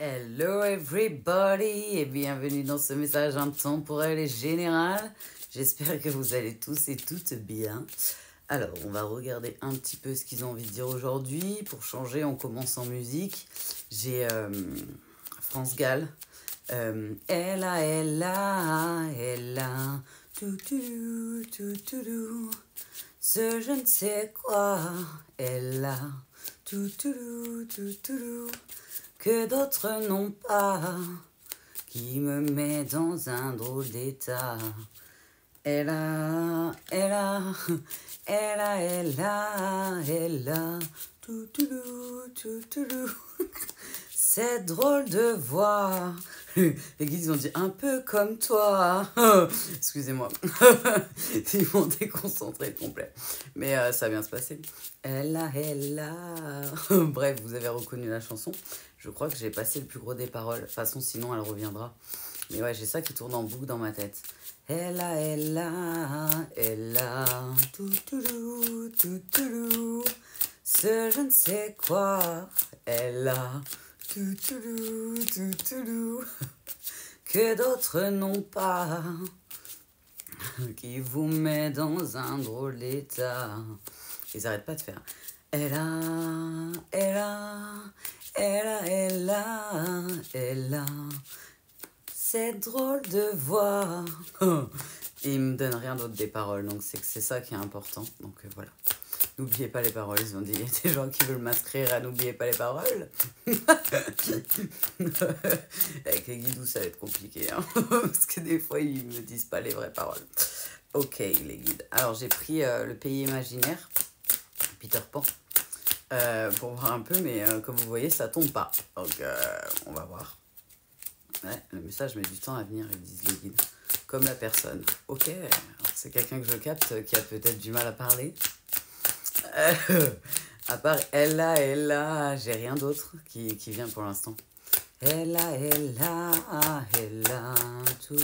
Hello everybody et bienvenue dans ce message intemporel et général. J'espère que vous allez tous et toutes bien. Alors, on va regarder un petit peu ce qu'ils ont envie de dire aujourd'hui. Pour changer, on commence en musique. J'ai France Gall. Elle a, tout, ce je ne sais quoi. Elle a, tout, que d'autres n'ont pas, qui me met dans un drôle d'état. Elle a, tout, cette drôle de voix. Les guides, ils ont dit un peu comme toi. Excusez-moi. Ils m'ont déconcentré complet. Mais ça vient se passer. Elle a. Bref, vous avez reconnu la chanson. Je crois que j'ai passé le plus gros des paroles. De toute façon, sinon, elle reviendra. Mais ouais, j'ai ça qui tourne en boucle dans ma tête. Elle a. Tout, ce je ne sais quoi. Elle a. Tout, que d'autres n'ont pas, qui vous met dans un drôle d'état. Ils arrêtent pas de faire. Elle a cette drôle de voix. Et ils me donnent rien d'autre des paroles, donc c'est que c'est ça qui est important. Donc voilà. N'oubliez pas les paroles, ils ont dit. Il y a des gens qui veulent m'inscrire à n'oubliez pas les paroles. Avec les guides, ça va être compliqué. Hein. Parce que des fois, ils me disent pas les vraies paroles. Ok, les guides. Alors, j'ai pris le pays imaginaire, Peter Pan, pour voir un peu, mais comme vous voyez, ça tombe pas. Donc, on va voir. Ouais, le message met du temps à venir, ils disent les guides. Comme la personne. Ok, c'est quelqu'un que je capte qui a peut-être du mal à parler. À part elle a, j'ai rien d'autre qui vient pour l'instant. Elle a, tout,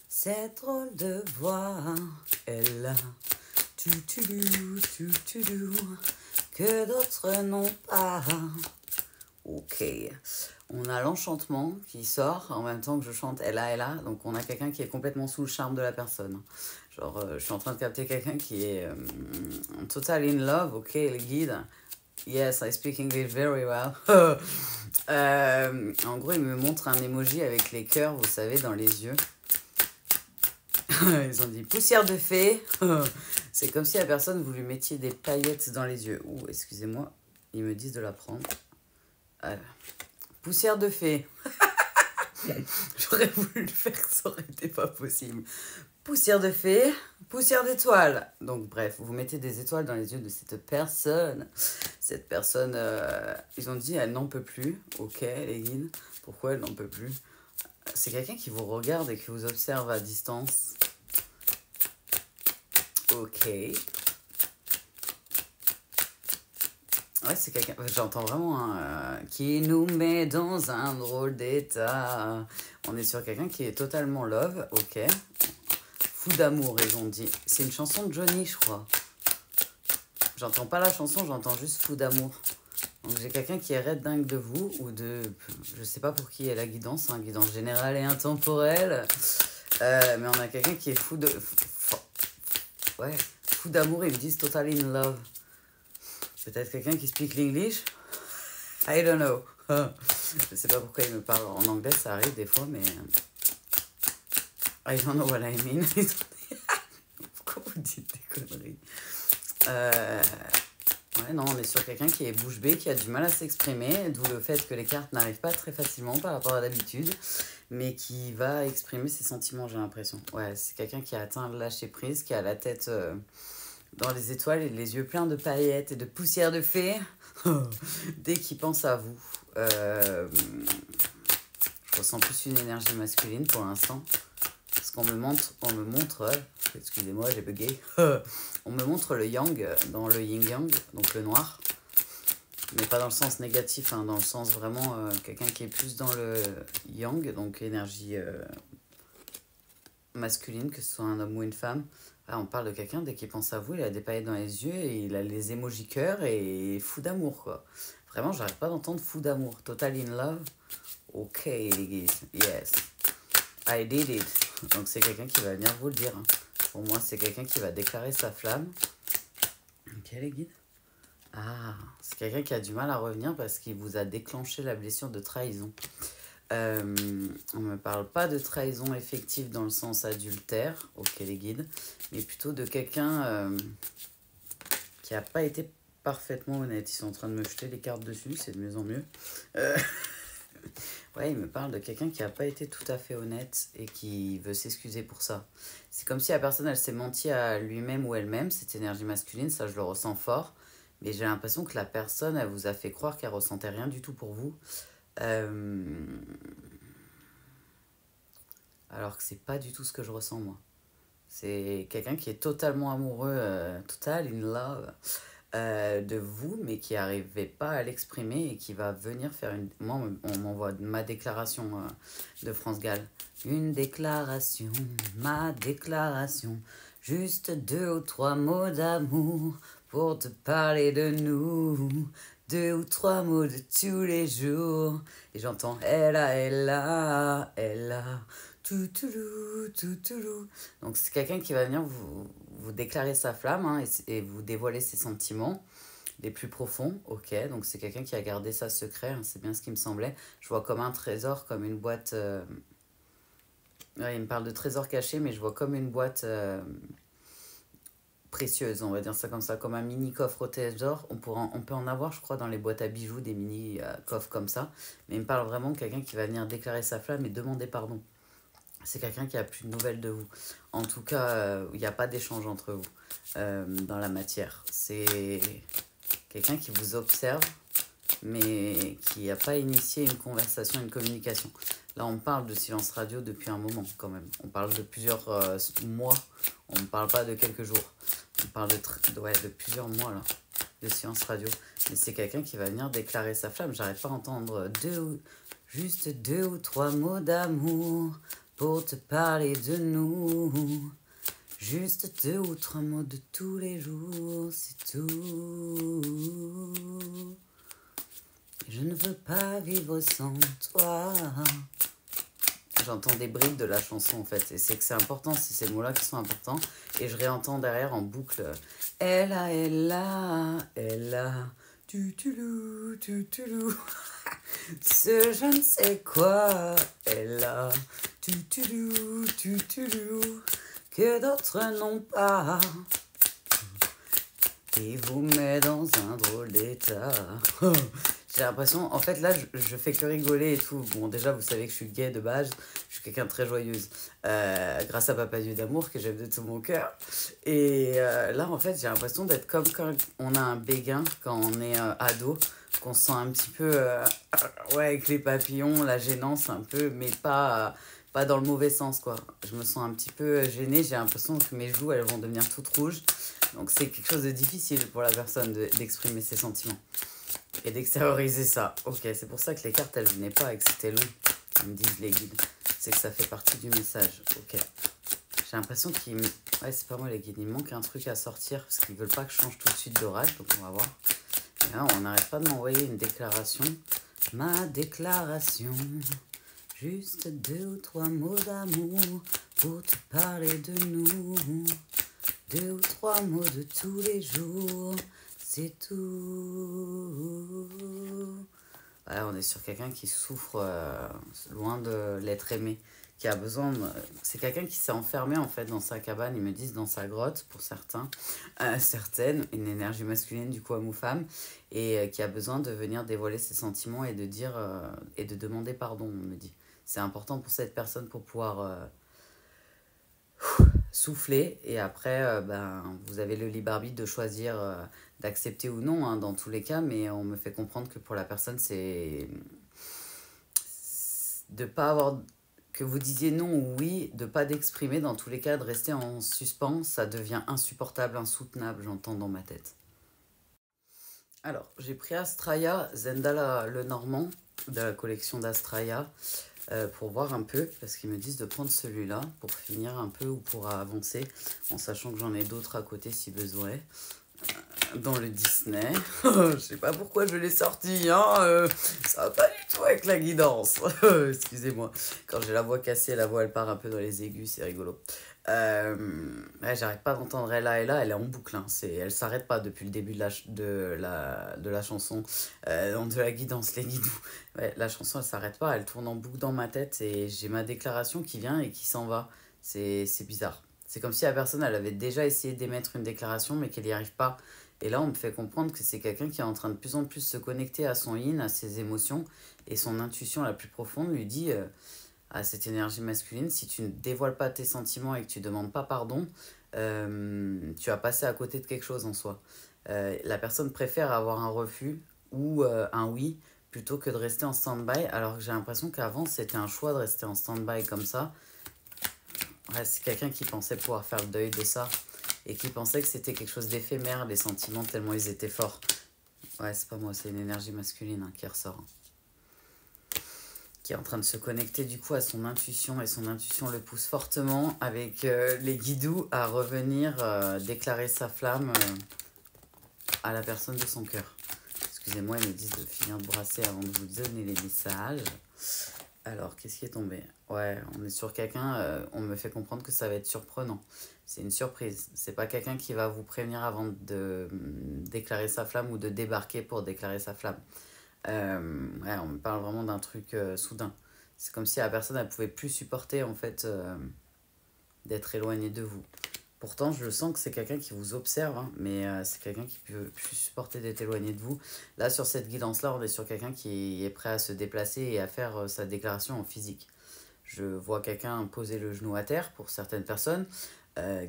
cette drôle de voix. Elle a, tout, que d'autres n'ont pas. Ok, on a l'enchantement qui sort en même temps que je chante elle a, donc on a quelqu'un qui est complètement sous le charme de la personne. Genre, je suis en train de capter quelqu'un qui est total in love, ok, les guides. Yes, I speak English very well. En gros, il me montre un emoji avec les cœurs, vous savez, dans les yeux. Ils ont dit poussière de fée. C'est comme si la personne, vous lui mettiez des paillettes dans les yeux. Ouh, excusez-moi, ils me disent de la prendre. Poussière de fée. J'aurais voulu le faire, ça aurait été pas possible. Poussière de fée, poussière d'étoile. Donc bref, vous mettez des étoiles dans les yeux de cette personne. Cette personne, ils ont dit elle n'en peut plus. Ok, les guides, pourquoi elle n'en peut plus? C'est quelqu'un qui vous regarde et qui vous observe à distance. Ok. Ouais, c'est quelqu'un, j'entends vraiment qui nous met dans un drôle d'état. On est sur quelqu'un qui est totalement love, ok. Fou d'amour, ils ont dit. C'est une chanson de Johnny, je crois. J'entends pas la chanson, j'entends juste fou d'amour. Donc j'ai quelqu'un qui est red dingue de vous, ou de... Je sais pas pour qui est la guidance, hein, guidance générale et intemporelle. Mais on a quelqu'un qui est fou de... Ouais, fou d'amour, ils me disent total in love. Peut-être quelqu'un qui speak l'English. I don't know. Je sais pas pourquoi il me parle en anglais, ça arrive des fois, mais... I don't know what I mean. Pourquoi vous dites des conneries? Ouais, non, on est sur quelqu'un qui est bouche bée, qui a du mal à s'exprimer, d'où le fait que les cartes n'arrivent pas très facilement par rapport à d'habitude, mais qui va exprimer ses sentiments, j'ai l'impression. Ouais, c'est quelqu'un qui a atteint le lâcher prise, qui a la tête... dans les étoiles et les yeux pleins de paillettes et de poussière de fée dès qu'il pense à vous. Je ressens plus une énergie masculine pour l'instant. Parce qu'on me montre, excusez-moi, j'ai bugué. On me montre le yang dans le yin-yang, donc le noir. Mais pas dans le sens négatif, hein, dans le sens vraiment quelqu'un qui est plus dans le yang, donc énergie masculine, que ce soit un homme ou une femme. Là, on parle de quelqu'un, dès qu'il pense à vous, il a des paillettes dans les yeux, et il a les émojis cœur et fou d'amour, quoi. Vraiment, j'arrête pas d'entendre fou d'amour. Total in love. Ok, les guides. Yes. I did it. Donc, c'est quelqu'un qui va venir vous le dire. Hein. Pour moi, c'est quelqu'un qui va déclarer sa flamme. Ok, les guides. Ah, c'est quelqu'un qui a du mal à revenir parce qu'il vous a déclenché la blessure de trahison. On ne me parle pas de trahison effective dans le sens adultère, ok les guides, mais plutôt de quelqu'un qui n'a pas été parfaitement honnête. Ils sont en train de me jeter les cartes dessus, c'est de mieux en mieux. Ouais, il me parle de quelqu'un qui n'a pas été tout à fait honnête et qui veut s'excuser pour ça. C'est comme si la personne, elle s'est menti à lui-même ou elle-même, cette énergie masculine, ça je le ressens fort. Mais j'ai l'impression que la personne, elle vous a fait croire qu'elle ressentait rien du tout pour vous. Alors que c'est pas du tout ce que je ressens, moi. C'est quelqu'un qui est totalement amoureux, total in love de vous, mais qui n'arrivait pas à l'exprimer et qui va venir faire une... Moi, on m'envoie ma déclaration de France Gall. Une déclaration, ma déclaration, juste 2 ou 3 mots d'amour pour te parler de nous, 2 ou 3 mots de tous les jours. Et j'entends elle a, tout, tout, tout. Donc c'est quelqu'un qui va venir vous déclarer sa flamme hein, et vous dévoiler ses sentiments les plus profonds. Ok, donc c'est quelqu'un qui a gardé ça secret, hein, c'est bien ce qui me semblait. Je vois comme un trésor, comme une boîte... Ouais, il me parle de trésor caché, mais je vois comme une boîte précieuse, on va dire ça comme ça, comme un mini coffre au trésor. On peut en avoir, je crois, dans les boîtes à bijoux, des mini coffres comme ça. Mais il me parle vraiment de quelqu'un qui va venir déclarer sa flamme et demander pardon. C'est quelqu'un qui a plus de nouvelles de vous. En tout cas, il n'y a pas d'échange entre vous dans la matière. C'est quelqu'un qui vous observe, mais qui n'a pas initié une conversation, une communication. Là, on parle de silence radio depuis un moment, quand même. On parle de plusieurs mois. On ne parle pas de quelques jours. On parle de plusieurs mois, là, de silence radio. Mais c'est quelqu'un qui va venir déclarer sa flamme. J'arrête pas d'entendre juste 2 ou 3 mots d'amour pour te parler de nous. Juste 2 ou 3 mots de tous les jours, c'est tout. Je ne veux pas vivre sans toi. J'entends des bribes de la chanson en fait. Et c'est que c'est important, c'est ces mots-là qui sont importants. Et je réentends derrière en boucle. Elle a, tutulou, tutulou. Ce je ne sais quoi, elle a, tutulou, tutulou. Que d'autres n'ont pas. Et vous met dans un drôle d'état. J'ai l'impression, en fait là je fais que rigoler et tout. Bon déjà vous savez que je suis gay de base, je suis quelqu'un de très joyeuse. Grâce à Papa Dieu d'amour que j'aime de tout mon cœur. Et là en fait j'ai l'impression d'être comme quand on a un béguin, quand on est ado, qu'on se sent un petit peu ouais, avec les papillons, la gênance un peu, mais pas dans le mauvais sens quoi. Je me sens un petit peu gênée, j'ai l'impression que mes joues elles vont devenir toutes rouges. Donc c'est quelque chose de difficile pour la personne d'exprimer ses sentiments et d'extérioriser ça. Ok, c'est pour ça que les cartes elles venaient pas et que c'était long. Ils me disent les guides, c'est que ça fait partie du message. Ok, j'ai l'impression qu'il me... Ouais, c'est pas moi les guides, il me manque un truc à sortir parce qu'ils veulent pas que je change tout de suite d'orage, donc on va voir. Et là, on n'arrête pas de m'envoyer une déclaration. Ma déclaration, juste 2 ou 3 mots d'amour pour te parler de nous. 2 ou 3 mots de tous les jours, c'est tout. Voilà, on est sur quelqu'un qui souffre loin de l'être aimé, qui a besoin de... C'est quelqu'un qui s'est enfermé en fait dans sa cabane, ils me disent dans sa grotte pour certains, certaines, une énergie masculine du coup homme ou femme, et qui a besoin de venir dévoiler ses sentiments et de dire et de demander pardon, on me dit. C'est important pour cette personne pour pouvoir souffler et après vous avez le libre arbitre de choisir d'accepter ou non hein, dans tous les cas, mais on me fait comprendre que pour la personne c'est de pas avoir que vous disiez non ou oui, de pas d'exprimer, dans tous les cas de rester en suspens, ça devient insupportable, insoutenable, j'entends dans ma tête. Alors j'ai pris Astraya, Zendala le Normand de la collection d'Astraya. pour voir un peu, parce qu'ils me disent de prendre celui-là pour finir un peu ou pour avancer, en sachant que j'en ai d'autres à côté si besoin. Dans le Disney. Je sais pas pourquoi je l'ai sorti, hein. Ça va pas du tout avec la guidance. Excusez-moi. Quand j'ai la voix cassée, la voix elle part un peu dans les aigus, c'est rigolo. Ouais, j'arrête pas d'entendre Ella, elle est en boucle. Hein. Elle s'arrête pas depuis le début de la chanson. De la guidance, les guidous. Ouais, la chanson elle s'arrête pas, elle tourne en boucle dans ma tête et j'ai ma déclaration qui vient et qui s'en va. C'est bizarre. C'est comme si la personne elle avait déjà essayé d'émettre une déclaration mais qu'elle n'y arrive pas. Et là, on me fait comprendre que c'est quelqu'un qui est en train de plus en plus se connecter à son yin, à ses émotions, et son intuition la plus profonde lui dit à cette énergie masculine, si tu ne dévoiles pas tes sentiments et que tu ne demandes pas pardon, tu vas passer à côté de quelque chose en soi. La personne préfère avoir un refus ou un oui plutôt que de rester en stand-by, alors que j'ai l'impression qu'avant, c'était un choix de rester en stand-by comme ça. Ouais, c'est quelqu'un qui pensait pouvoir faire le deuil de ça et qui pensait que c'était quelque chose d'éphémère, les sentiments, tellement ils étaient forts. Ouais, c'est pas moi, c'est une énergie masculine qui ressort. Qui est en train de se connecter du coup à son intuition, et son intuition le pousse fortement avec les guidous à revenir déclarer sa flamme à la personne de son cœur. Excusez-moi, ils me disent de finir de brasser avant de vous donner les messages. Alors, qu'est-ce qui est tombé? Ouais, on est sur quelqu'un, on me fait comprendre que ça va être surprenant. C'est une surprise. C'est pas quelqu'un qui va vous prévenir avant de déclarer sa flamme ou de débarquer pour déclarer sa flamme. Ouais, on me parle vraiment d'un truc soudain. C'est comme si la personne, elle pouvait plus supporter en fait d'être éloignée de vous. Pourtant, je le sens que c'est quelqu'un qui vous observe, hein, mais c'est quelqu'un qui peut plus supporter d'être éloigné de vous. Là, sur cette guidance-là, on est sur quelqu'un qui est prêt à se déplacer et à faire sa déclaration en physique. Je vois quelqu'un poser le genou à terre pour certaines personnes.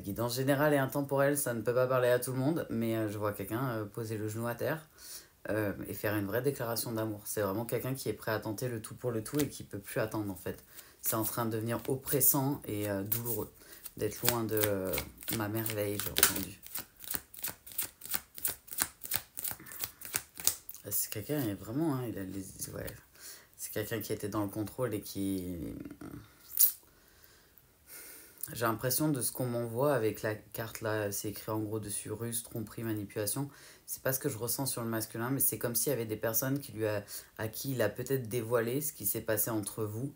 Guidance générale et intemporelle, ça ne peut pas parler à tout le monde, mais je vois quelqu'un poser le genou à terre et faire une vraie déclaration d'amour. C'est vraiment quelqu'un qui est prêt à tenter le tout pour le tout et qui peut plus attendre en fait. C'est en train de devenir oppressant et douloureux d'être loin de ma merveille, j'ai entendu. C'est quelqu'un, vraiment, hein, il a les, ouais. C'est quelqu'un qui était dans le contrôle et qui... J'ai l'impression de ce qu'on m'envoie avec la carte là, c'est écrit en gros dessus ruse, tromperie, manipulation. C'est pas ce que je ressens sur le masculin, mais c'est comme s'il y avait des personnes à qui il a peut-être dévoilé ce qui s'est passé entre vous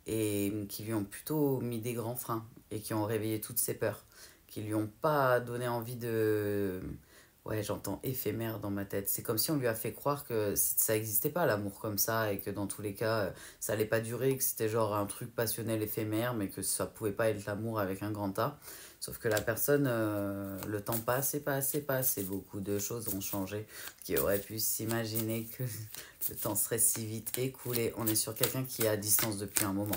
et qui lui ont plutôt mis des grands freins et qui ont réveillé toutes ses peurs, qui lui ont pas donné envie de... Ouais, j'entends éphémère dans ma tête. C'est comme si on lui a fait croire que ça n'existait pas l'amour comme ça et que dans tous les cas, ça allait pas durer, que c'était genre un truc passionnel éphémère, mais que ça pouvait pas être l'amour avec un grand A. Sauf que la personne, le temps passe et passe et passe et beaucoup de choses ont changé. Qui aurait pu s'imaginer que le temps serait si vite écoulé. On est sur quelqu'un qui est à distance depuis un moment.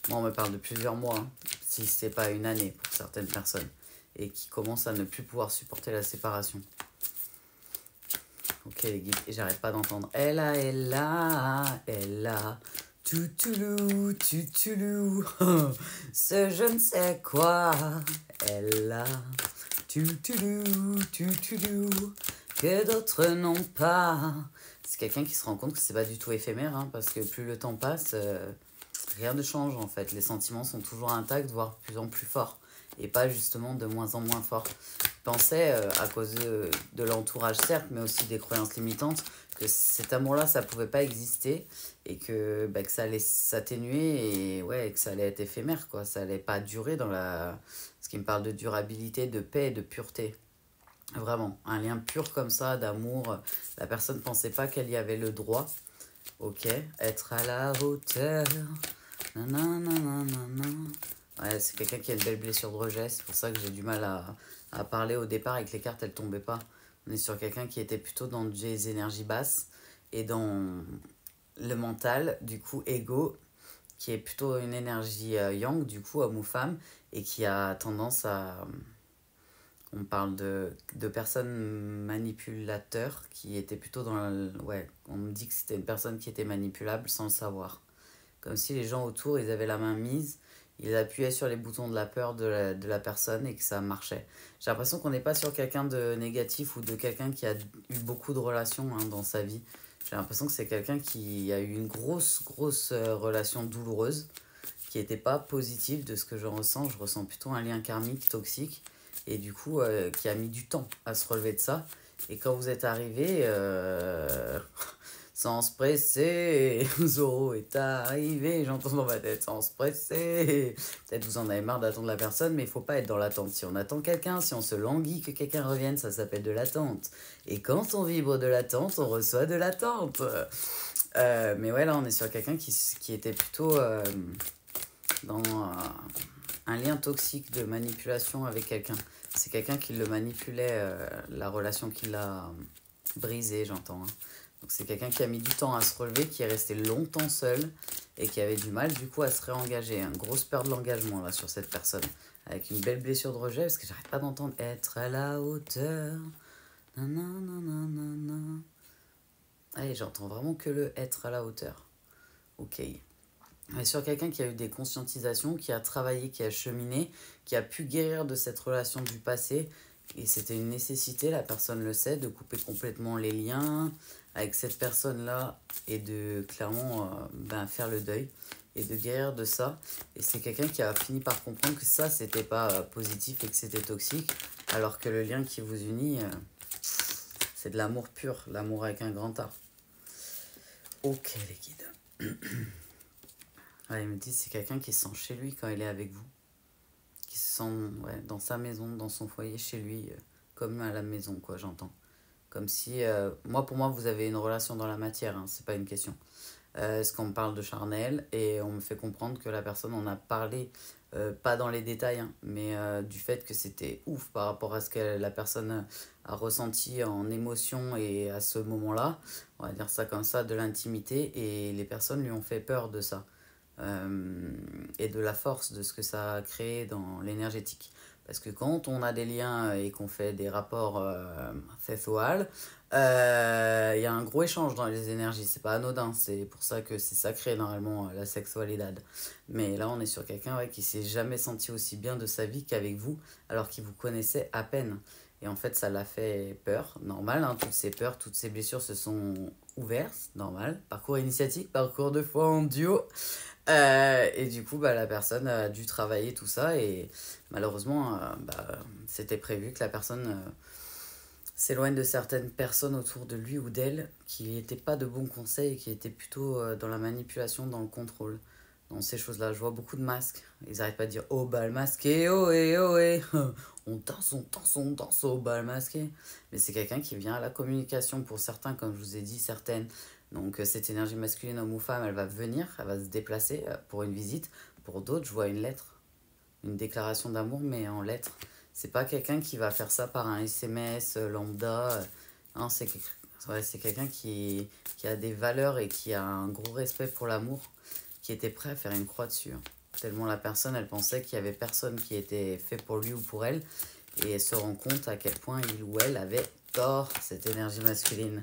Moi, on me parle de plusieurs mois, hein, si c'est pas une année pour certaines personnes, et qui commence à ne plus pouvoir supporter la séparation. Ok les guides, et j'arrête pas d'entendre Ella, tutulou, tutulou, ce je ne sais quoi, Ella, tutulou, tutulou, que d'autres n'ont pas. C'est quelqu'un qui se rend compte que c'est pas du tout éphémère, hein, parce que plus le temps passe, rien ne change en fait. Les sentiments sont toujours intacts, voire de plus en plus forts, et pas justement de moins en moins forts. Je pensais, à cause de l'entourage certes, mais aussi des croyances limitantes, que cet amour-là, ça pouvait pas exister, et que, bah, que ça allait s'atténuer, et ouais, que ça allait être éphémère, quoi. Ça allait pas durer dans la... Ce qui me parle de durabilité, de paix et de pureté. Vraiment, un lien pur comme ça, d'amour. La personne pensait pas qu'elle y avait le droit. Ok, être à la hauteur. Nanana. Ouais, c'est quelqu'un qui a une belle blessure de rejet, c'est pour ça que j'ai du mal à parler au départ et que les cartes elles tombaient pas. On est sur quelqu'un qui était plutôt dans des énergies basses et dans le mental, du coup, ego, qui est plutôt une énergie yang, du coup, homme ou femme, et qui a tendance à... On parle de personnes manipulateurs qui étaient plutôt dans... Ouais, on me dit que c'était une personne qui était manipulable sans le savoir. Comme si les gens autour, ils avaient la main mise, ils appuyaient sur les boutons de la peur de la personne et que ça marchait. J'ai l'impression qu'on n'est pas sur quelqu'un de négatif ou de quelqu'un qui a eu beaucoup de relations, hein, dans sa vie. J'ai l'impression que c'est quelqu'un qui a eu une grosse relation douloureuse, qui n'était pas positive de ce que je ressens. Je ressens plutôt un lien karmique toxique, et du coup, qui a mis du temps à se relever de ça. Et quand vous êtes arrivé, sans se presser, Zoro est arrivé, j'entends dans ma tête, sans se presser. Peut-être vous en avez marre d'attendre la personne, mais il faut pas être dans l'attente. Si on attend quelqu'un, si on se languit que quelqu'un revienne, ça s'appelle de l'attente. Et quand on vibre de l'attente, on reçoit de l'attente. Mais ouais, là, on est sur quelqu'un qui était plutôt dans un lien toxique de manipulation avec quelqu'un. C'est quelqu'un qui le manipulait, la relation qui l'a brisée, j'entends. Hein. Donc c'est quelqu'un qui a mis du temps à se relever, qui est resté longtemps seul et qui avait du mal du coup à se réengager. Une grosse peur de l'engagement là sur cette personne. Avec une belle blessure de rejet, parce que j'arrête pas d'entendre être à la hauteur. Nanana. Allez, j'entends vraiment que le être à la hauteur. Ok. Mais sur quelqu'un qui a eu des conscientisations, qui a travaillé, qui a cheminé, qui a pu guérir de cette relation du passé. Et c'était une nécessité, la personne le sait, de couper complètement les liens avec cette personne-là et de clairement faire le deuil et de guérir de ça. Et c'est quelqu'un qui a fini par comprendre que ça, c'était pas positif et que c'était toxique, alors que le lien qui vous unit, c'est de l'amour pur, l'amour avec un grand A. Ok les guides. Ouais, il me dit c'est quelqu'un qui se sent chez lui quand il est avec vous. Qui se sent dans sa maison, dans son foyer, chez lui, comme à la maison, quoi, j'entends. Comme si, pour moi, vous avez une relation dans la matière, hein, c'est pas une question. Parce qu'on me parle de charnel et on me fait comprendre que la personne en a parlé, pas dans les détails, hein, mais du fait que c'était ouf par rapport à ce que la personne a ressenti en émotion et à ce moment-là, on va dire ça comme ça, de l'intimité, et les personnes lui ont fait peur de ça. Et de la force de ce que ça a créé dans l'énergétique. Parce que quand on a des liens et qu'on fait des rapports sexuels, il y a un gros échange dans les énergies. C'est pas anodin, c'est pour ça que c'est sacré normalement la sexualité. Mais là, on est sur quelqu'un qui s'est jamais senti aussi bien de sa vie qu'avec vous, alors qu'il vous connaissait à peine. Et en fait, ça l'a fait peur, normal. Hein, toutes ces peurs, toutes ces blessures se sont ouvertes, normal. Parcours initiatique, parcours de foi en duo. Et du coup, la personne a dû travailler tout ça et malheureusement, c'était prévu que la personne s'éloigne de certaines personnes autour de lui ou d'elle qui n'étaient pas de bons conseils et qui étaient plutôt dans la manipulation, dans le contrôle, dans ces choses-là. Je vois beaucoup de masques. Ils n'arrêtent pas de dire oh bal masqué, oh et oh et on danse au bal masqué. Mais c'est quelqu'un qui vient à la communication pour certains, comme je vous ai dit, certaines. Donc cette énergie masculine, homme ou femme, elle va venir, elle va se déplacer pour une visite. Pour d'autres, je vois une lettre, une déclaration d'amour, mais en lettres. C'est pas quelqu'un qui va faire ça par un SMS lambda. Non, c'est quelqu'un qui a des valeurs et qui a un gros respect pour l'amour, qui était prêt à faire une croix dessus. Tellement la personne, elle pensait qu'il y avait personne qui était fait pour lui ou pour elle. Et elle se rend compte à quel point il ou elle avait tort, cette énergie masculine.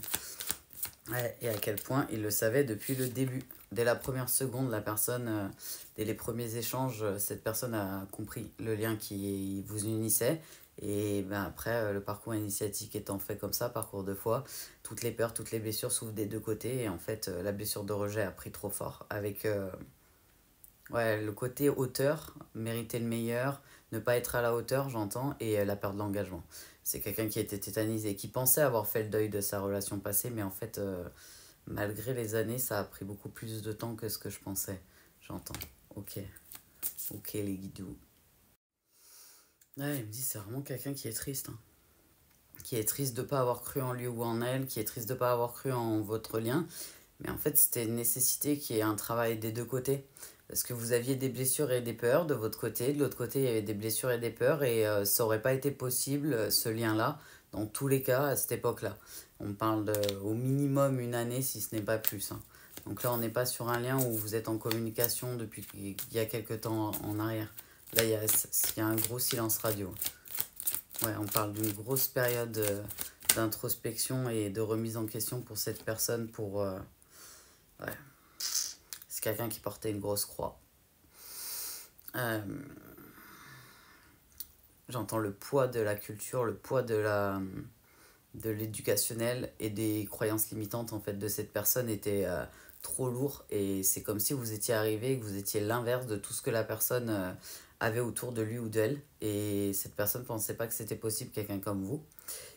Ouais, et à quel point il le savait depuis le début. Dès la première seconde, la personne, dès les premiers échanges, cette personne a compris le lien qui vous unissait. Et après, le parcours initiatique étant fait comme ça, parcours de foi, toutes les peurs, toutes les blessures s'ouvrent des deux côtés. Et en fait, la blessure de rejet a pris trop fort. Avec le côté hauteur, mériter le meilleur, ne pas être à la hauteur, j'entends, et la peur de l'engagement. C'est quelqu'un qui était tétanisé, qui pensait avoir fait le deuil de sa relation passée, mais en fait, malgré les années, ça a pris beaucoup plus de temps que ce que je pensais. J'entends. Ok. Ok, les guidous. Ouais, il me dit, c'est vraiment quelqu'un qui est triste. Hein. Qui est triste de ne pas avoir cru en lui ou en elle, qui est triste de ne pas avoir cru en votre lien. Mais en fait, c'était une nécessité qui est un travail des deux côtés. Parce que vous aviez des blessures et des peurs de votre côté. De l'autre côté, il y avait des blessures et des peurs. Et ça n'aurait pas été possible, ce lien-là, dans tous les cas, à cette époque-là. On parle au minimum une année, si ce n'est pas plus. Hein. Donc là, on n'est pas sur un lien où vous êtes en communication depuis il y a quelques temps en arrière. Là, il y a un gros silence radio. Ouais, on parle d'une grosse période d'introspection et de remise en question pour cette personne, pour... ouais. C'est quelqu'un qui portait une grosse croix. J'entends le poids de la culture, le poids de de l'éducationnel et des croyances limitantes en fait de cette personne étaient trop lourds et c'est comme si vous étiez arrivé et que vous étiez l'inverse de tout ce que la personne avait autour de lui ou d'elle et cette personne pensait pas que c'était possible quelqu'un comme vous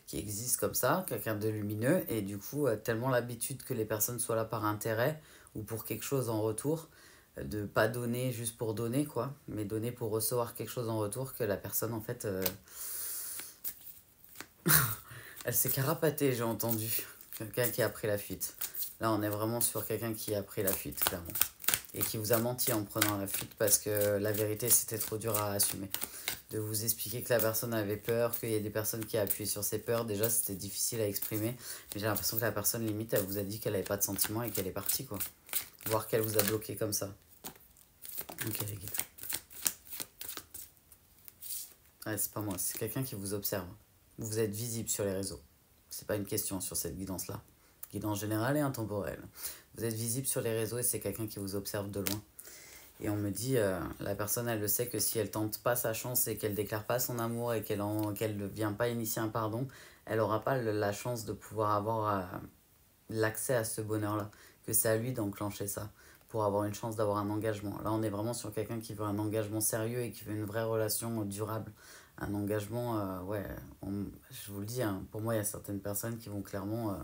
qui existe comme ça, quelqu'un de lumineux et du coup tellement l'habitude que les personnes soient là par intérêt ou pour quelque chose en retour de pas donner juste pour donner quoi mais donner pour recevoir quelque chose en retour que la personne en fait elle s'est carapatée, j'ai entendu. Quelqu'un qui a pris la fuite. Là, on est vraiment sur quelqu'un qui a pris la fuite, clairement. Et qui vous a menti en prenant la fuite parce que la vérité, c'était trop dur à assumer. De vous expliquer que la personne avait peur, qu'il y a des personnes qui appuient sur ses peurs. Déjà, c'était difficile à exprimer. Mais j'ai l'impression que la personne, limite, elle vous a dit qu'elle n'avait pas de sentiments et qu'elle est partie, quoi. Voire qu'elle vous a bloqué comme ça. Ok, les guides. Ouais, c'est pas moi, c'est quelqu'un qui vous observe. Vous êtes visible sur les réseaux. C'est pas une question sur cette guidance-là. Guidance générale et intemporelle. Vous êtes visible sur les réseaux et c'est quelqu'un qui vous observe de loin. Et on me dit, la personne, elle le sait que si elle tente pas sa chance et qu'elle déclare pas son amour et qu'elle ne vient pas initier un pardon, elle aura pas la chance de pouvoir avoir l'accès à ce bonheur-là. Que c'est à lui d'enclencher ça pour avoir une chance d'avoir un engagement. Là, on est vraiment sur quelqu'un qui veut un engagement sérieux et qui veut une vraie relation durable. Un engagement, ouais, je vous le dis, hein, pour moi, il y a certaines personnes qui vont clairement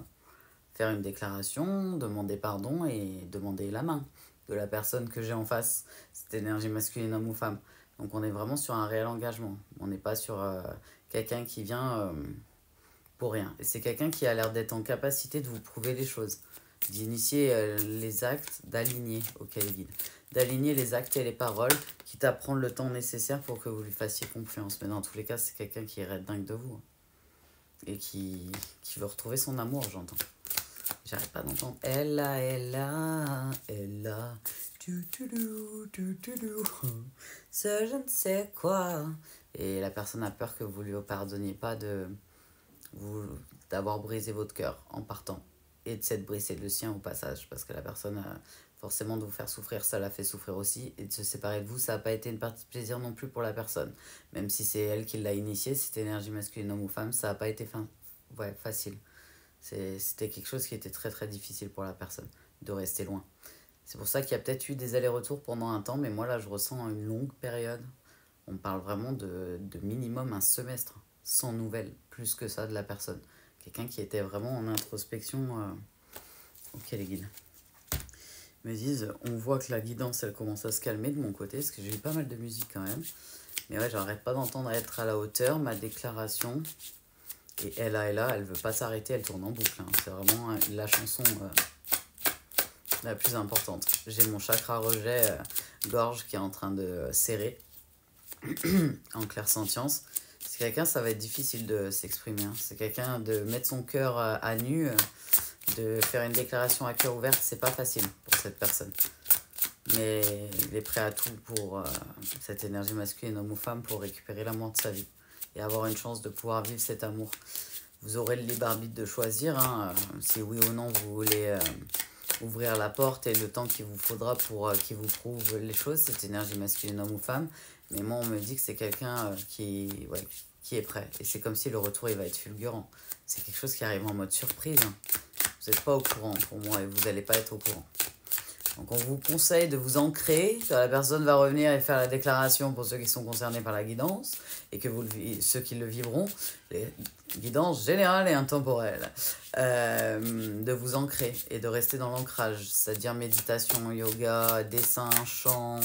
faire une déclaration, demander pardon et demander la main de la personne que j'ai en face, cette énergie masculine, homme ou femme. Donc on est vraiment sur un réel engagement. On n'est pas sur quelqu'un qui vient pour rien. Et c'est quelqu'un qui a l'air d'être en capacité de vous prouver les choses, d'initier les actes, d'aligner, ok les guides, d'aligner les actes et les paroles, quitte à prendre le temps nécessaire pour que vous lui fassiez confiance. Mais dans tous les cas, c'est quelqu'un qui est red dingue de vous. Et qui veut retrouver son amour, j'entends. J'arrête pas d'entendre. Elle a, ce je ne sais quoi. Et la personne a peur que vous lui pardonniez pas d'avoir brisé votre cœur en partant. Et de s'être brisé le sien au passage. Parce que la personne, forcément, de vous faire souffrir, ça l'a fait souffrir aussi. Et de se séparer de vous, ça n'a pas été une partie de plaisir non plus pour la personne. Même si c'est elle qui l'a initié, cette énergie masculine, homme ou femme, ça n'a pas été facile. C'était quelque chose qui était très très difficile pour la personne, de rester loin. C'est pour ça qu'il y a peut-être eu des allers-retours pendant un temps, mais moi là je ressens une longue période. On parle vraiment de minimum un semestre, sans nouvelles, plus que ça de la personne. Quelqu'un qui était vraiment en introspection. Ok les guides. Ils me disent, on voit que la guidance elle commence à se calmer de mon côté, parce que j'ai eu pas mal de musique quand même. Mais ouais, j'arrête pas d'entendre être à la hauteur, ma déclaration. Et elle veut pas s'arrêter, elle tourne en boucle. Hein. C'est vraiment la chanson la plus importante. J'ai mon chakra rejet gorge qui est en train de serrer en clairsentience. C'est quelqu'un, ça va être difficile de s'exprimer. Hein. C'est quelqu'un de mettre son cœur à nu, de faire une déclaration à cœur ouvert, c'est pas facile pour cette personne. Mais il est prêt à tout pour cette énergie masculine, homme ou femme, pour récupérer l'amour de sa vie et avoir une chance de pouvoir vivre cet amour. Vous aurez le libre arbitre de choisir, hein, si oui ou non vous voulez ouvrir la porte et le temps qu'il vous faudra pour qu'il vous prouve les choses, cette énergie masculine, homme ou femme. Mais moi, on me dit que c'est quelqu'un qui est prêt. Et c'est comme si le retour, il va être fulgurant. C'est quelque chose qui arrive en mode surprise. Hein. Vous n'êtes pas au courant pour moi et vous n'allez pas être au courant. Donc on vous conseille de vous ancrer, que la personne va revenir et faire la déclaration pour ceux qui sont concernés par la guidance, et que ceux qui le vivront, les guidances générales et intemporelles, de vous ancrer et de rester dans l'ancrage, c'est-à-dire méditation, yoga, dessin, chant,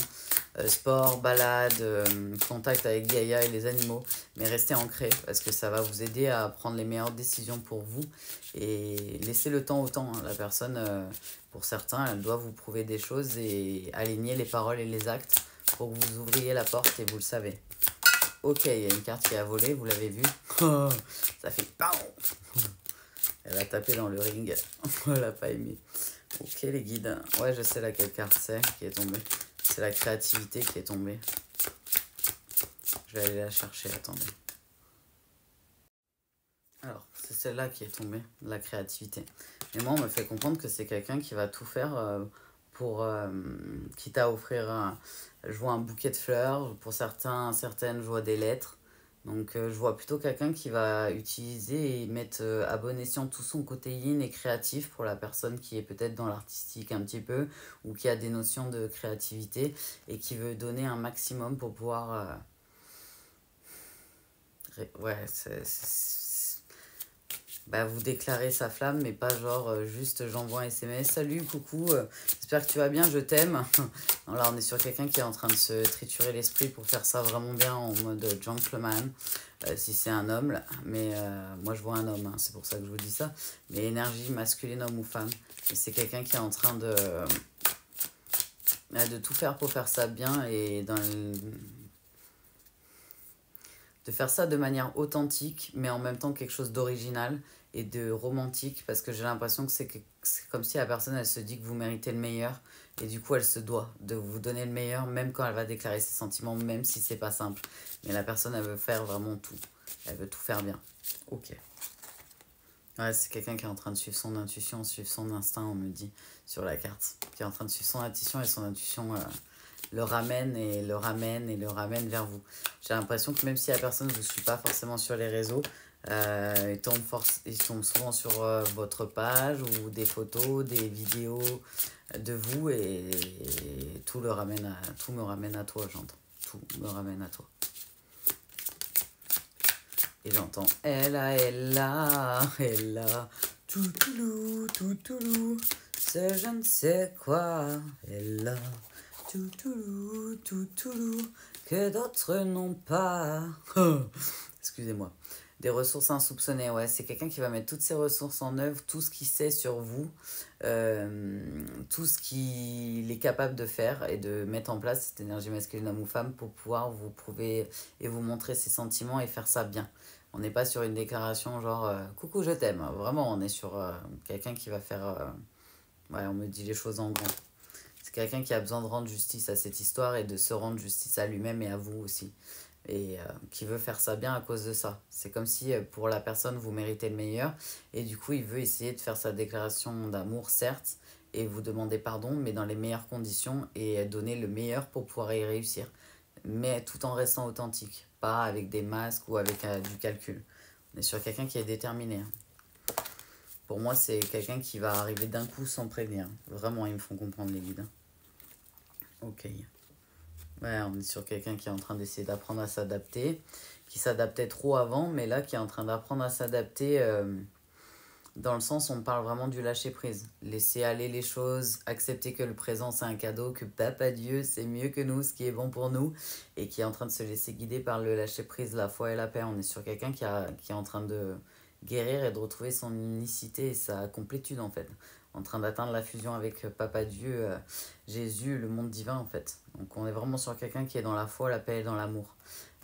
sport, balade, contact avec Gaïa et les animaux, mais restez ancré parce que ça va vous aider à prendre les meilleures décisions pour vous et laissez le temps au temps. Hein. La personne, pour certains, elle doit vous prouver des choses et aligner les paroles et les actes pour que vous ouvriez la porte et vous le savez. Ok, il y a une carte qui a volé, vous l'avez vu. Ça fait PAM. Elle a tapé dans le ring. Elle n'a pas aimé. Ok les guides. Ouais, je sais laquelle carte c'est qui est tombée. C'est la créativité qui est tombée. Je vais aller la chercher, attendez. Alors, c'est celle-là qui est tombée, la créativité. Et moi, on me fait comprendre que c'est quelqu'un qui va tout faire pour, quitte à offrir, je vois un bouquet de fleurs, pour certaines, je vois des lettres, Donc je vois plutôt quelqu'un qui va utiliser et mettre à bon escient tout son côté yin et créatif pour la personne qui est peut-être dans l'artistique un petit peu ou qui a des notions de créativité et qui veut donner un maximum pour pouvoir... ouais, bah, vous déclarer sa flamme, mais pas genre juste j'envoie un SMS, salut, coucou, j'espère que tu vas bien, je t'aime. Non, là, on est sur quelqu'un qui est en train de se triturer l'esprit pour faire ça vraiment bien en mode gentleman, si c'est un homme, là. Mais moi je vois un homme, hein, c'est pour ça que je vous dis ça. Mais énergie masculine, homme ou femme, c'est quelqu'un qui est en train de tout faire pour faire ça bien et de faire ça de manière authentique, mais en même temps quelque chose d'original et de romantique, parce que j'ai l'impression que c'est comme si la personne, elle se dit que vous méritez le meilleur, et du coup, elle se doit de vous donner le meilleur, même quand elle va déclarer ses sentiments, même si c'est pas simple. Mais la personne, elle veut faire vraiment tout. Elle veut tout faire bien. Ok. Ouais, c'est quelqu'un qui est en train de suivre son intuition, suivre son instinct, on me dit, sur la carte. Qui est en train de suivre son intuition, et son intuition le ramène et le ramène et le ramène vers vous. J'ai l'impression que même si la personne ne vous suit pas forcément sur les réseaux, ils tombent souvent sur votre page ou des photos, des vidéos de vous et tout me ramène à toi, j'entends. Tout me ramène à toi. Et j'entends elle a, toutoulou, toutoulou, c'est je ne sais quoi, elle a, toutoulou, toutoulou, que d'autres n'ont pas. Excusez-moi. Des ressources insoupçonnées, ouais, c'est quelqu'un qui va mettre toutes ses ressources en œuvre, tout ce qu'il sait sur vous, tout ce qu'il est capable de faire et de mettre en place cette énergie masculine homme ou femme pour pouvoir vous prouver et vous montrer ses sentiments et faire ça bien. On n'est pas sur une déclaration genre coucou je t'aime, vraiment on est sur quelqu'un qui va faire, ouais on me dit les choses en grand. C'est quelqu'un qui a besoin de rendre justice à cette histoire et de se rendre justice à lui-même et à vous aussi. Et qui veut faire ça bien à cause de ça. C'est comme si pour la personne, vous méritez le meilleur. Et du coup, il veut essayer de faire sa déclaration d'amour, certes, et vous demander pardon, mais dans les meilleures conditions et donner le meilleur pour pouvoir y réussir. Mais tout en restant authentique, pas avec des masques ou avec du calcul. On est sur quelqu'un qui est déterminé. Pour moi, c'est quelqu'un qui va arriver d'un coup sans prévenir. Vraiment, ils me font comprendre les guides. Ok. Ouais, on est sur quelqu'un qui est en train d'essayer d'apprendre à s'adapter, qui s'adaptait trop avant, mais là qui est en train d'apprendre à s'adapter dans le sens où on parle vraiment du lâcher prise. Laisser aller les choses, accepter que le présent c'est un cadeau, que Papa Dieu c'est mieux que nous, ce qui est bon pour nous, et qui est en train de se laisser guider par le lâcher prise, la foi et la paix. On est sur quelqu'un qui est en train de guérir et de retrouver son unicité et sa complétude en fait. En train d'atteindre la fusion avec Papa Dieu, Jésus, le monde divin en fait. Donc on est vraiment sur quelqu'un qui est dans la foi, la paix et dans l'amour.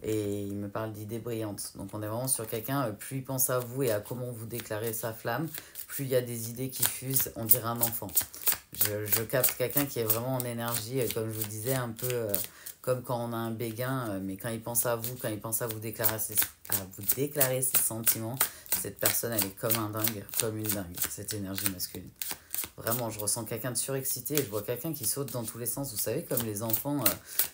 Et il me parle d'idées brillantes. Donc on est vraiment sur quelqu'un, plus il pense à vous et à comment vous déclarez sa flamme, plus il y a des idées qui fusent, on dirait un enfant. Je capte quelqu'un qui est vraiment en énergie, comme je vous disais, un peu comme quand on a un béguin, mais quand il pense à vous, quand il pense à vous déclarer ses sentiments, cette personne, elle est comme un dingue, comme une dingue, cette énergie masculine. Vraiment, je ressens quelqu'un de surexcité et je vois quelqu'un qui saute dans tous les sens. Vous savez, comme les enfants,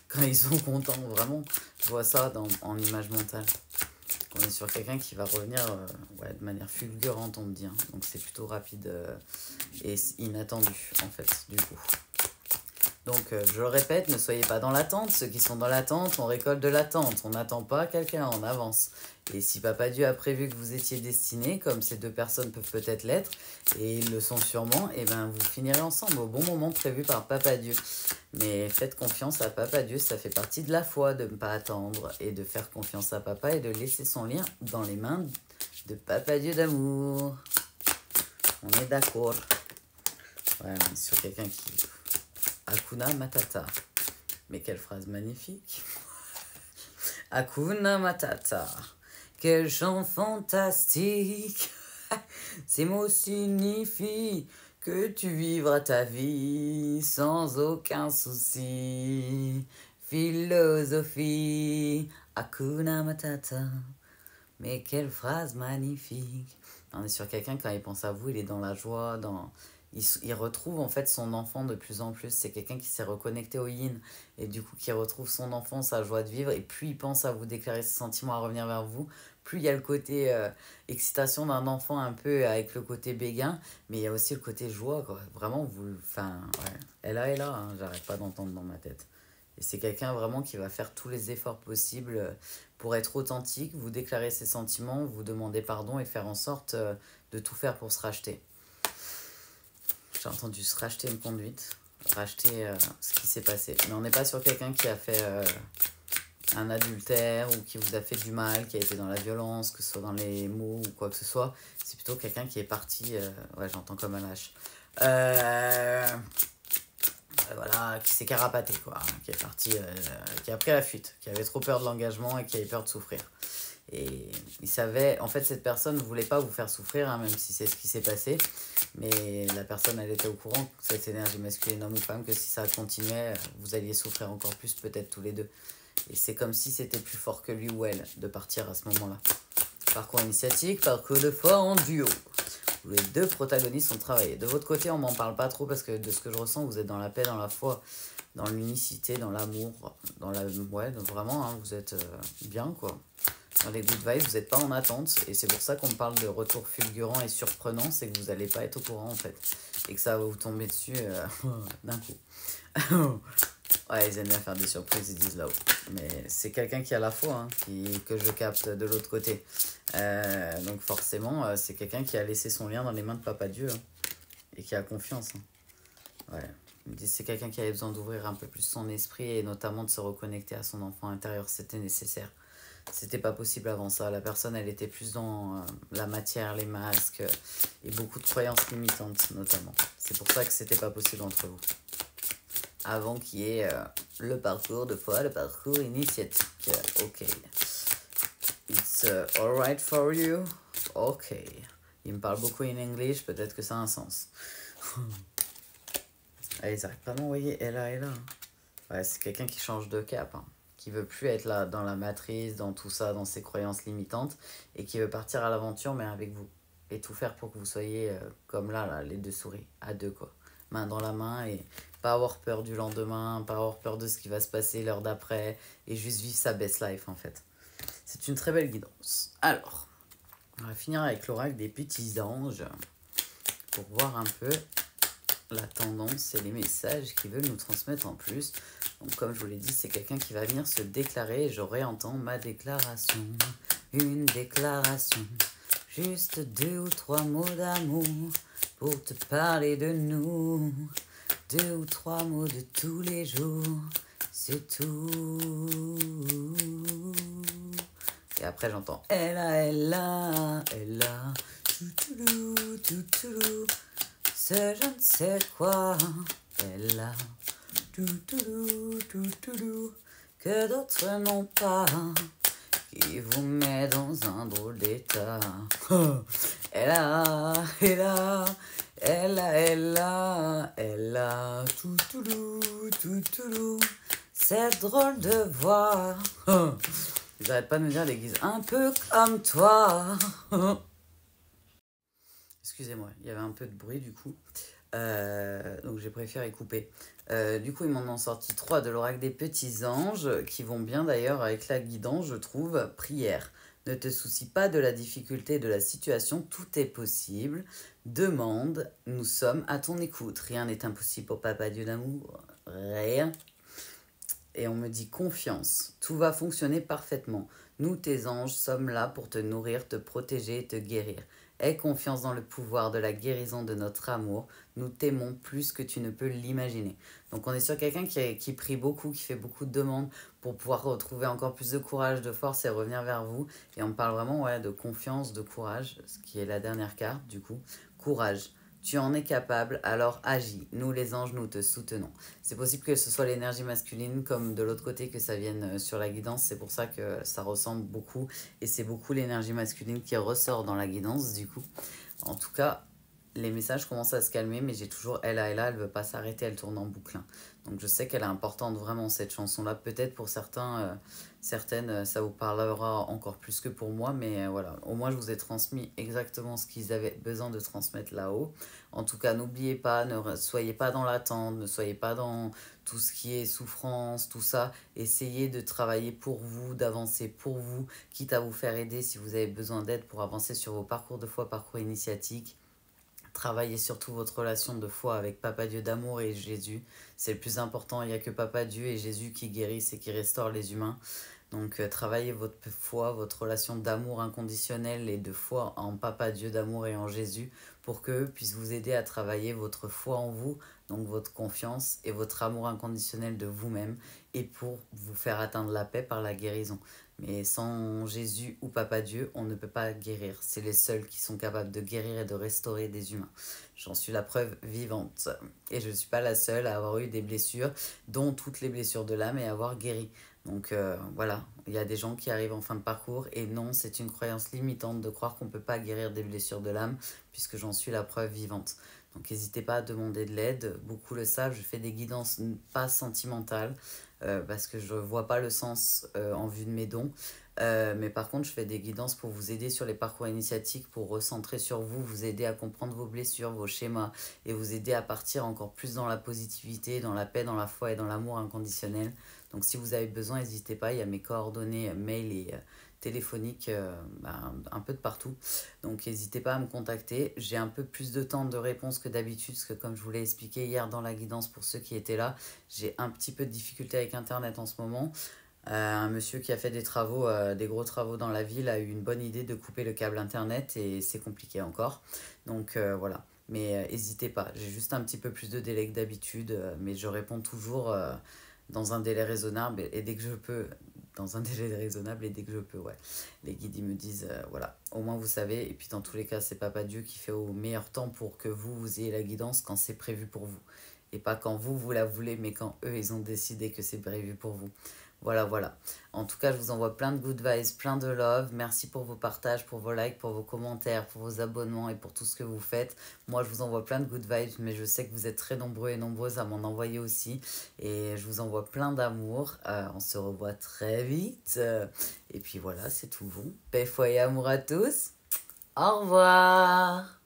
quand ils sont contents, vraiment, je vois ça en image mentale. On est sur quelqu'un qui va revenir ouais, de manière fulgurante, on me dit. Hein. Donc c'est plutôt rapide et inattendu, en fait, du coup. Donc, je le répète, ne soyez pas dans l'attente. Ceux qui sont dans l'attente, on récolte de l'attente. On n'attend pas quelqu'un, on avance. Et si Papa Dieu a prévu que vous étiez destinés, comme ces deux personnes peuvent peut-être l'être, et ils le sont sûrement, et ben vous finirez ensemble au bon moment prévu par Papa Dieu. Mais faites confiance à Papa Dieu, ça fait partie de la foi de ne pas attendre et de faire confiance à Papa et de laisser son lien dans les mains de Papa Dieu d'amour. On est d'accord. Ouais, on est sur quelqu'un qui... Hakuna Matata. Mais quelle phrase magnifique. Hakuna Matata. Quel chant fantastique. Ces mots signifient que tu vivras ta vie sans aucun souci. Philosophie. Hakuna Matata. Mais quelle phrase magnifique. On est sur quelqu'un, quand il pense à vous, il est dans la joie, il retrouve en fait son enfant de plus en plus. C'est quelqu'un qui s'est reconnecté au yin et du coup qui retrouve son enfant, sa joie de vivre. Et plus il pense à vous déclarer ses sentiments, à revenir vers vous, plus il y a le côté excitation d'un enfant un peu avec le côté béguin, mais il y a aussi le côté joie, quoi. Vraiment, vous, enfin, ouais. Elle est là, hein, j'arrête pas d'entendre dans ma tête. Et c'est quelqu'un vraiment qui va faire tous les efforts possibles pour être authentique, vous déclarer ses sentiments, vous demander pardon et faire en sorte de tout faire pour se racheter. J'ai entendu se racheter une conduite, racheter ce qui s'est passé. Mais on n'est pas sur quelqu'un qui a fait un adultère ou qui vous a fait du mal, qui a été dans la violence, que ce soit dans les mots ou quoi que ce soit. C'est plutôt quelqu'un qui est parti... ouais, j'entends comme un lâche. Voilà, qui s'est carapaté, quoi. Qui est parti... qui a pris la fuite, qui avait trop peur de l'engagement et qui avait peur de souffrir. Et il savait, en fait, cette personne ne voulait pas vous faire souffrir, hein, même si c'est ce qui s'est passé. Mais la personne, elle était au courant, cette énergie masculine, homme ou femme, que si ça continuait, vous alliez souffrir encore plus, peut-être tous les deux. Et c'est comme si c'était plus fort que lui ou elle de partir à ce moment-là. Parcours initiatique, parcours de foi en duo. Où les deux protagonistes ont travaillé. De votre côté, on m'en parle pas trop parce que de ce que je ressens, vous êtes dans la paix, dans la foi, dans l'unicité, dans l'amour, dans la... Ouais, vraiment, hein, vous êtes bien, quoi. Dans les good vibes, vous n'êtes pas en attente. Et c'est pour ça qu'on parle de retour fulgurant et surprenant. C'est que vous n'allez pas être au courant, en fait. Et que ça va vous tomber dessus d'un coup. Ouais, ils aiment bien faire des surprises, ils disent là-haut. Mais c'est quelqu'un qui a la foi, hein, que je capte de l'autre côté. Donc forcément, c'est quelqu'un qui a laissé son lien dans les mains de Papa Dieu. Hein, et qui a confiance. Hein. Ouais. C'est quelqu'un qui avait besoin d'ouvrir un peu plus son esprit et notamment de se reconnecter à son enfant intérieur. C'était nécessaire. C'était pas possible avant ça. La personne, elle était plus dans la matière, les masques et beaucoup de croyances limitantes, notamment. C'est pour ça que c'était pas possible entre vous. Avant qu'il y ait le parcours de foi, le parcours initiatique. Ok. It's alright for you? Ok. Il me parle beaucoup en anglais, peut-être que ça a un sens. Allez, ils arrêtent pas de m'envoyer elle là. Ouais, c'est quelqu'un qui change de cap, hein, qui veut plus être là dans la matrice, dans tout ça, dans ses croyances limitantes, et qui veut partir à l'aventure, mais avec vous. Et tout faire pour que vous soyez comme là, les deux souris, à deux, quoi. Main dans la main, et pas avoir peur du lendemain, pas avoir peur de ce qui va se passer l'heure d'après, et juste vivre sa best life, en fait. C'est une très belle guidance. Alors, on va finir avec l'oracle des petits anges, pour voir un peu la tendance et les messages qu'ils veulent nous transmettre en plus. Donc comme je vous l'ai dit, c'est quelqu'un qui va venir se déclarer et je réentends ma déclaration. Une déclaration, juste 2 ou 3 mots d'amour pour te parler de nous. 2 ou 3 mots de tous les jours, c'est tout. Et après j'entends elle a, tout. C'est je ne sais quoi, elle a que d'autres n'ont pas, qui vous met dans un drôle d'état. Elle a tout. C'est drôle de voir. Ils arrêtent pas de me dire l'église un peu comme toi. Excusez-moi, il y avait un peu de bruit du coup. Donc j'ai préféré couper. Du coup, ils m'en ont sorti 3 de l'oracle des petits anges, qui vont bien d'ailleurs avec la guidance, je trouve. Prière. Ne te soucie pas de la difficulté de la situation, tout est possible. Demande, nous sommes à ton écoute. Rien n'est impossible pour Papa Dieu d'amour. Rien. Et on me dit confiance. Tout va fonctionner parfaitement. Nous, tes anges, sommes là pour te nourrir, te protéger et te guérir. Aie confiance dans le pouvoir de la guérison de notre amour. Nous t'aimons plus que tu ne peux l'imaginer. Donc on est sur quelqu'un qui prie beaucoup, qui fait beaucoup de demandes pour pouvoir retrouver encore plus de courage, de force et revenir vers vous. Et on parle vraiment de confiance, de courage, ce qui est la dernière carte du coup. Courage. Tu en es capable, alors agis. Nous les anges, nous te soutenons. C'est possible que ce soit l'énergie masculine comme de l'autre côté que ça vienne sur la guidance. C'est pour ça que ça ressemble beaucoup. Et c'est beaucoup l'énergie masculine qui ressort dans la guidance du coup. En tout cas, les messages commencent à se calmer, mais j'ai toujours elle veut pas s'arrêter, elle tourne en boucle, hein. Donc je sais qu'elle est importante vraiment cette chanson-là. Peut-être pour certains, certaines, ça vous parlera encore plus que pour moi, mais voilà. Au moins je vous ai transmis exactement ce qu'ils avaient besoin de transmettre là-haut. En tout cas, n'oubliez pas, ne soyez pas dans l'attente, ne soyez pas dans tout ce qui est souffrance, tout ça. Essayez de travailler pour vous, d'avancer pour vous, quitte à vous faire aider si vous avez besoin d'aide pour avancer sur vos parcours de foi, parcours initiatique. Travaillez surtout votre relation de foi avec Papa Dieu d'amour et Jésus. C'est le plus important, il n'y a que Papa Dieu et Jésus qui guérissent et qui restaurent les humains. Donc travaillez votre foi, votre relation d'amour inconditionnel et de foi en Papa Dieu d'amour et en Jésus pour qu'eux puissent vous aider à travailler votre foi en vous, donc votre confiance et votre amour inconditionnel de vous-même et pour vous faire atteindre la paix par la guérison. Mais sans Jésus ou Papa Dieu, on ne peut pas guérir. C'est les seuls qui sont capables de guérir et de restaurer des humains. J'en suis la preuve vivante. Et je ne suis pas la seule à avoir eu des blessures, dont toutes les blessures de l'âme, et avoir guéri. Donc voilà, il y a des gens qui arrivent en fin de parcours et non, c'est une croyance limitante de croire qu'on ne peut pas guérir des blessures de l'âme puisque j'en suis la preuve vivante. Donc n'hésitez pas à demander de l'aide, beaucoup le savent, je fais des guidances pas sentimentales parce que je ne vois pas le sens en vue de mes dons. Mais par contre, je fais des guidances pour vous aider sur les parcours initiatiques, pour recentrer sur vous, vous aider à comprendre vos blessures, vos schémas, et vous aider à partir encore plus dans la positivité, dans la paix, dans la foi et dans l'amour inconditionnel. Donc si vous avez besoin, n'hésitez pas, il y a mes coordonnées mail et téléphoniques un peu de partout. Donc n'hésitez pas à me contacter. J'ai un peu plus de temps de réponse que d'habitude, parce que comme je vous l'ai expliqué hier dans la guidance pour ceux qui étaient là, j'ai un petit peu de difficulté avec Internet en ce moment. Un monsieur qui a fait des travaux, des gros travaux dans la ville, a eu une bonne idée de couper le câble internet et c'est compliqué encore. Donc voilà. Mais n'hésitez pas, j'ai juste un petit peu plus de délai que d'habitude, mais je réponds toujours dans un délai raisonnable et dès que je peux. Dans un délai raisonnable et dès que je peux, ouais. Les guides, ils me disent, voilà, au moins vous savez. Et puis dans tous les cas, c'est Papa Dieu qui fait au meilleur temps pour que vous ayez la guidance quand c'est prévu pour vous. Et pas quand vous la voulez, mais quand eux, ils ont décidé que c'est prévu pour vous. Voilà, voilà. En tout cas, je vous envoie plein de good vibes, plein de love. Merci pour vos partages, pour vos likes, pour vos commentaires, pour vos abonnements et pour tout ce que vous faites. Moi, je vous envoie plein de good vibes, mais je sais que vous êtes très nombreux et nombreuses à m'en envoyer aussi. Et je vous envoie plein d'amour. On se revoit très vite. Et puis voilà, c'est tout bon. Paix, foi et amour à tous. Au revoir.